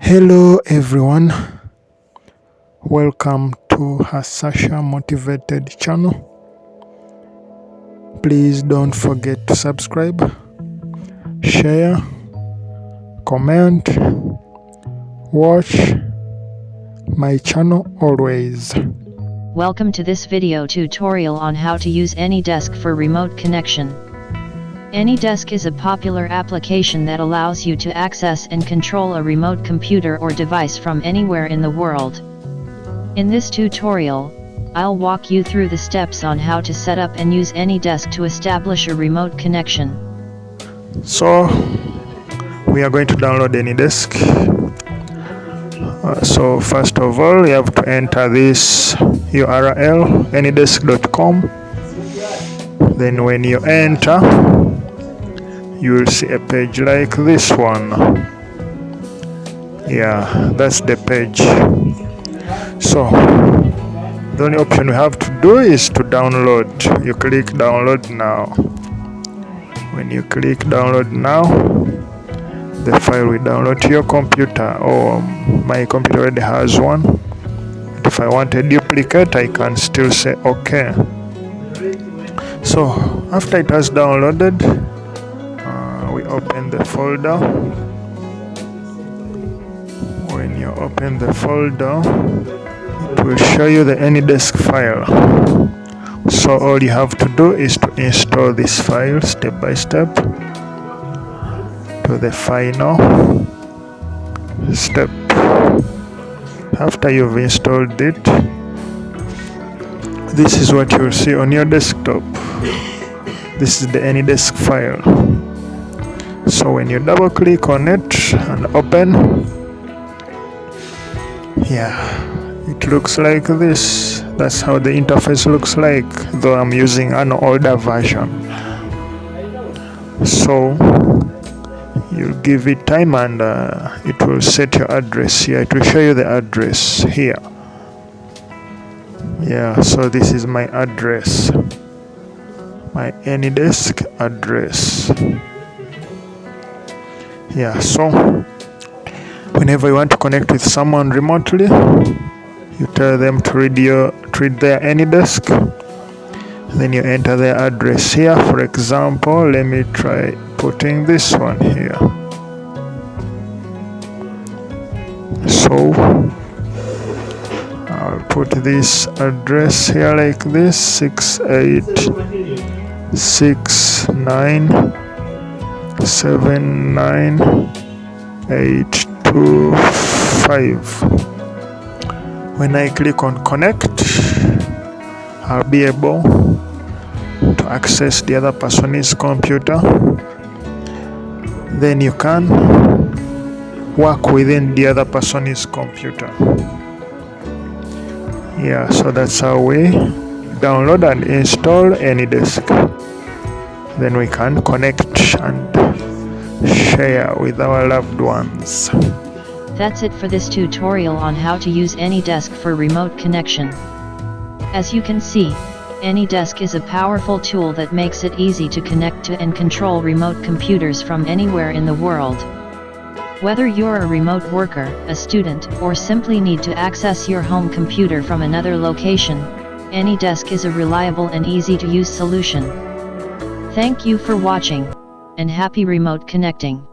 Hello everyone, welcome to Sasha Motivated channel. Please don't forget to subscribe, share, comment, watch my channel always. Welcome to this video tutorial on how to use AnyDesk for remote connection. AnyDesk is a popular application that allows you to access and control a remote computer or device from anywhere in the world. In this tutorial, I'll walk you through the steps on how to set up and use AnyDesk to establish a remote connection. So, we are going to download AnyDesk. So first of all, you have to enter this URL, anydesk.com. Then when you enter, you will see a page like this one. Yeah, that's the page. So the only option we have to do is to download. You click download now. When you click download now, the file will download to your computer, or my computer already has one. If I want a duplicate, I can still say OK. So after it has downloaded, we open the folder. When you open the folder, it will show you the AnyDesk file. So all you have to do is to install this file step by step to the final step. After you've installed it, this is what you'll see on your desktop. This is the AnyDesk file. So when you double click on it and open, yeah, it looks like this. That's how the interface looks like, though I'm using an older version. So you give it time and it will set your address here. It will show you the address here. Yeah, so this is my address, my AnyDesk address. Yeah, so whenever you want to connect with someone remotely, you tell them to read their AnyDesk. Then you enter their address here. For example, let me try putting this one here. So I'll put this address here like this: 686979825. When I click on connect, I'll be able to access the other person's computer. Then you can work within the other person's computer. Yeah, so that's how we download and install AnyDesk. Then we can connect and share with our loved ones. That's it for this tutorial on how to use AnyDesk for remote connection. As you can see, AnyDesk is a powerful tool that makes it easy to connect to and control remote computers from anywhere in the world. Whether you're a remote worker, a student, or simply need to access your home computer from another location, AnyDesk is a reliable and easy to use solution. Thank you for watching, and happy remote connecting.